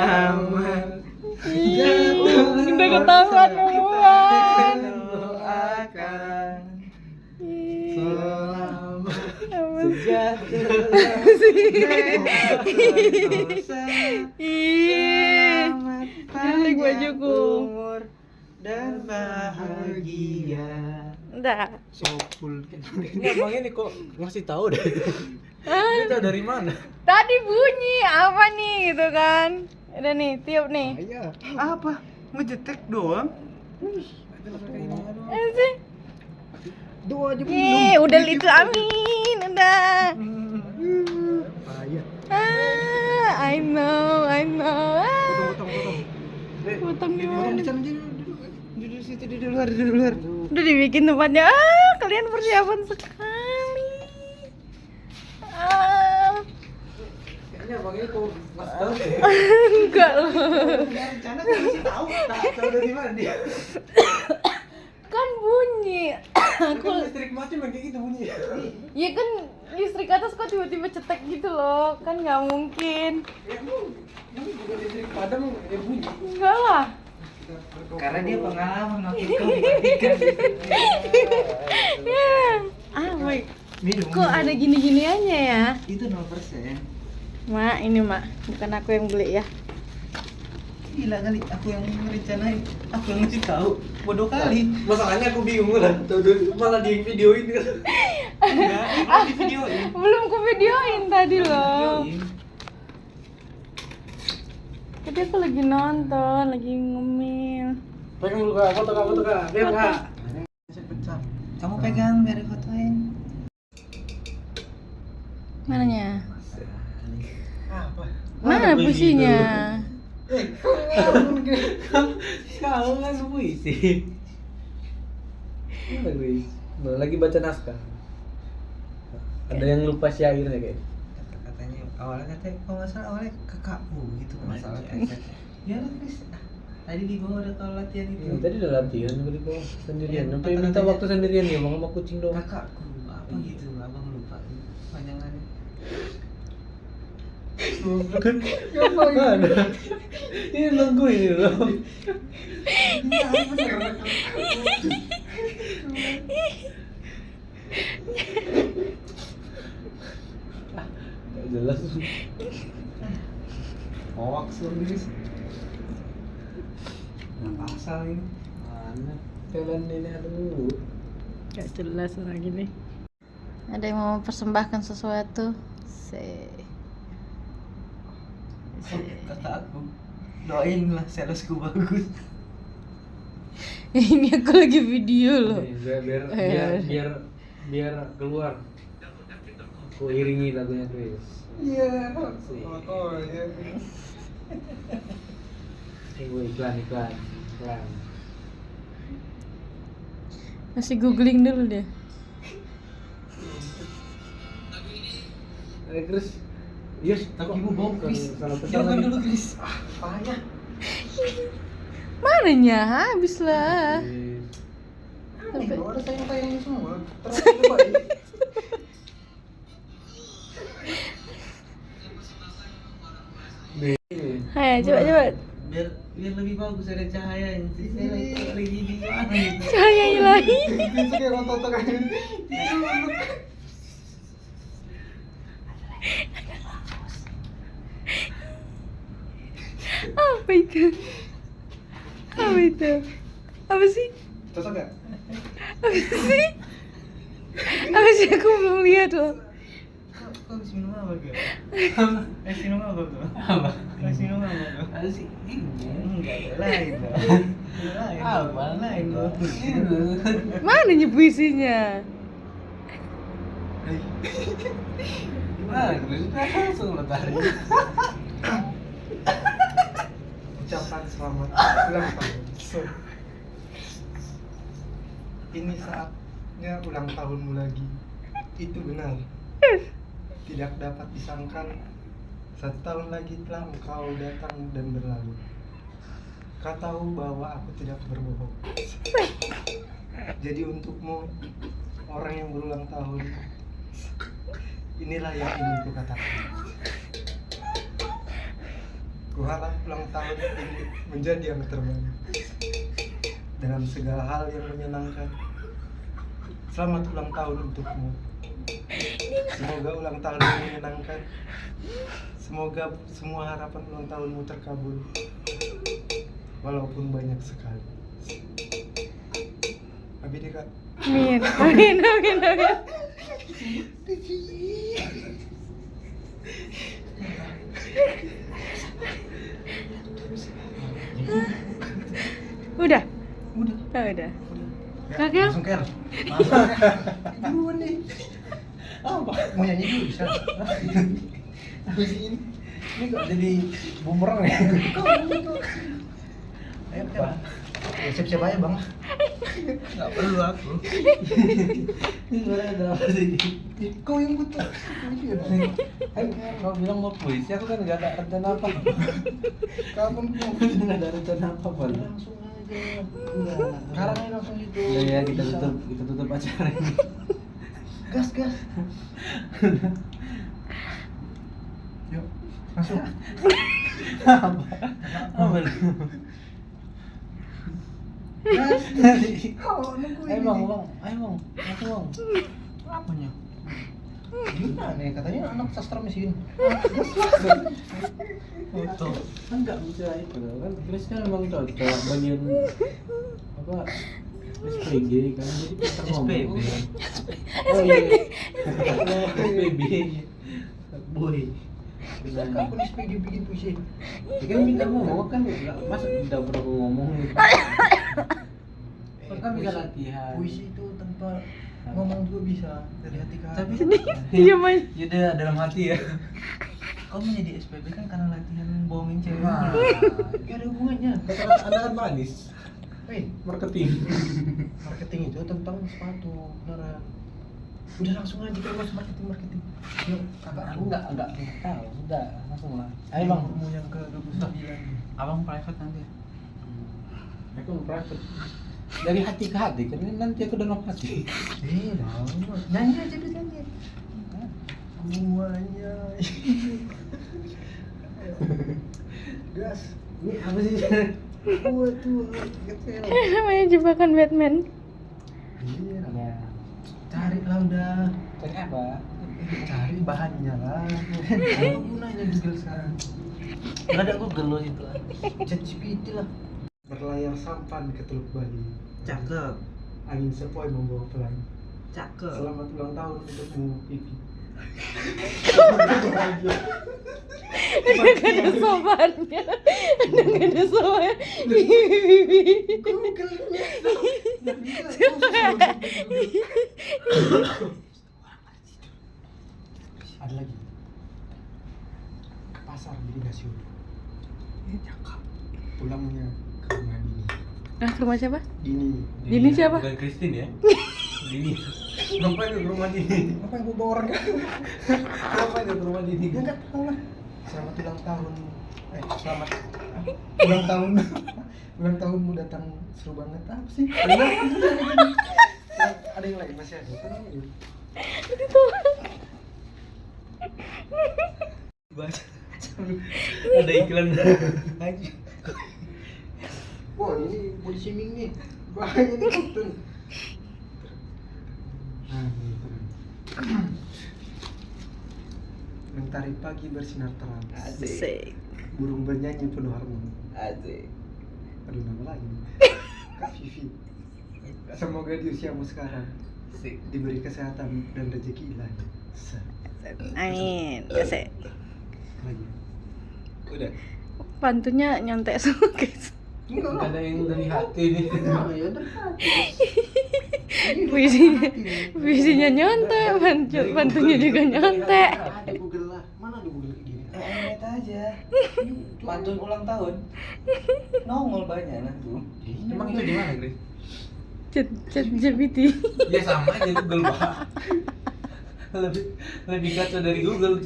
selamat Udah ketahuan duluan. doakan selamat Ih, selamat jelek bajuku. umur dan bahagia. Udah. Sopul. Ini abang ini kok ngasih tahu deh. Ah, Dia tahu dari mana? tadi bunyi apa nih gitu kan? Udah nih, tiup nih. Iya. Apa? Ngejetek doang? Sih. Doa aja Udah itu amin, udah. Payah. I know. Potong. Potong di Potong mana? di sana Duduk situ, di luar. Udah dibikin tempatnya. Kalian persiapan sekali. Kayaknya abang ini kok ngasih tahu deh. Enggak loh. Rencana kan masih tahu. Tahu dari mana dia? Kan bunyi. Aku listrik mati main kayak gitu bunyi. Ya kan listrik atas kok tiba-tiba cetek gitu loh. Kan nggak mungkin. Ya emang juga listrik padam ya bunyi. Enggak lah. Karena dia pengalaman waktu itu dibandingkan. Ya. Wait. Minum. Kok ada gini-giniannya ya? Itu 0%. Mak, ini mak. Bukan aku yang beli ya. Gila kali, aku yang merencanain, aku yang ngasih tahu. Bodoh kali. Masalahnya aku bingung lah. Malah di videoin kan. Enggak, ini di videoin. Belum ku videoin tadi loh. Videoin. Tadi aku lagi nonton, lagi ngemil. Pegang dulu kak, foto kak. Biar kak. Bisa pecah. Kamu pegang biar fotoin. Mananya? Apa? Mana puisinya? Kau kan puisi. Lagi baca naskah. Ada yang lupa syairnya kayak. Katanya awalnya kalau nggak salah awalnya kakakku gitu masalahnya. Ya lah Chris. Tadi di bawah udah kalau latihan itu. Tadi udah latihan di bawah sendirian. Iya, Sampai minta waktu sendirian ya, bang sama kucing doang. Kakakku apa gitu, abang lupa panjangannya. Ada. Ini nunggu ini loh. Gak jelas. Hoax loh guys. Apa asal ini? Mana? Kalian ini aduh. Gak jelas lagi nih. Ada yang mau mempersembahkan sesuatu? Kata aku, doain lah salesku bagus. Ini aku lagi video loh. Nih, biar keluar. Aku iringi lagunya Chris. Iya. Oh iya. Tunggu iklan. Masih googling dulu deh. Chris. Yes, Kakimu bau Chris. Salah Jangan dulu Chris. Payah. Mananya? Habis lah. Ini loh, ada tayang-tayangnya semua. Terlalu baik. Hai, coba. Biar lebih bagus ada cahaya. Saya lagi di mana gitu. Cahaya ilahi. Itu kayak otot kan. Apa itu? Apa sih? Cocok gak? Apa sih? Aku belum lihat loh. Kok habis minum apa gak? Habis minum apa gak? Apa? Habis minum apa gak? Asik ini. Enggak, lain dong. Lain. Apa? Lain dong. Mananya puisinya? Gimana Chris? Langsung lestari. Ucapan selamat ulang tahun. Ini saatnya ulang tahunmu lagi. Itu benar. Tidak dapat disangkal 1 tahun lagi telah engkau datang dan berlalu. Kau tahu bahwa aku tidak berbohong. Jadi untukmu, orang yang berulang tahun, inilah yang ingin kukatakan. Kuharap ulang tahun ini menjadi yang terbaik dalam segala hal yang menyenangkan. Selamat ulang tahun untukmu. Semoga ulang tahun ini menyenangkan. Semoga semua harapan ulang tahunmu terkabul, walaupun banyak sekali. Abi deh kak. Amin, amin, amin, amin. Udah? Udah. Oh, udah. Ya, Kakek? langsung kel. Duluan nih. Apa? Mau nyanyi dulu bisa? Habis ini kok jadi bumerang ya? Ayo kel. Ya, siap-siap aja bang. Nggak perlu aku. Ini sebenarnya ada apa sih? Kau yang butuh. Kan kau bilang mau puisi, aku kan nggak ada rencana apa. Kapan kau? Nggak ada rencana apa pun. Langsung aja. Udah. Sekarang aja langsung gitu. Ya kita Bisa. tutup acara ini. Gas gas. Yuk masuk. Apa lu? Gas. Oh, nungguin Ayo bang, ini. ayo bang, aku bang. Apanya? Gimana nih katanya anak sastra mesin. Foto. Kan nggak bisa itu kan. Chris kan memang cocok bagian apa? SPG kan jadi pintar ngomong. Oh iya. SPB. Boy. Kapan SPG bikin puisi? Ya kan minta ngomong kan nggak masa tidak pernah ngomong gitu. Kan bisa latihan. Puisi itu tanpa ngomong juga bisa dari hati ke hati. Tapi Diam aja. ya udah dalam hati ya. Kau menjadi SPB kan karena latihan bohongin cewek. Nah. Gak ada hubungannya. Kata-kata Anda kan manis. Hei, Marketing. marketing itu tentang sepatu, beneran. Udah langsung aja kalau masuk marketing. Yuk, kakak Aku nggak tahu. Udah langsung lah. Ayo bang. Mau yang ke 29. Abang private nanti. Aku private. Dari hati ke hati kan nanti aku dalam hati. Lama. Nyanyi aja deh nyanyi. Semuanya. Gas. Ini apa sih? Tuh, kecil. Ini namanya jebakan Batman. Iya. Ya. Cari lah udah. Cari apa? Cari bahannya lah. Apa gunanya Google sekarang? Nggak ada Google lo itu. ChatGPT lah. Berlayar sampan ke Teluk Bali. Cakep. Angin sepoi membawa pelangi. Cakep. Selamat ulang tahun untukmu, Pipi. Udah gak ada sopannya. Udah gak ada sopan. Bibi. Ada lagi. Ke pasar beli nasi uduk. Cakep. Pulangnya ke rumah Dini. Nah, ke rumah siapa? Dini. Dini siapa? Bukan Christine ya? Dini. Ngapain ke rumah Dini? Apa yang bawa orang? Ngapain ke rumah Dini? Enggak tahu lah. Selamat ulang tahun. Selamat ulang tahun. Ulang tahunmu datang seru banget. Apa sih? Ada yang lain masih ada. Tenang aja. Baca. Ada iklan aja. Wah ini body shaming nih. Bahaya nih Kapten. Nah, ini keren. Mentari pagi bersinar terang. Asik. Burung bernyanyi penuh harmoni. Asik. Aduh nama lagi. Kak Vivi. Semoga di usiamu sekarang Asik. diberi kesehatan dan rezeki ilahi. Amin. Asik. Lagi. Udah. Pantunnya nyontek semua guys. Enggak ada yang dari hati nih. Ya udah. Puisinya nyontek, pantunnya juga nyontek. Ada Google lah. Mana ada Google kayak gini? Lihat aja. Pantun ulang tahun. Nongol banyak nanti. Emang itu di mana, Chris? Chat GPT. Ya sama aja Google, Pak. Lebih kacau dari Google.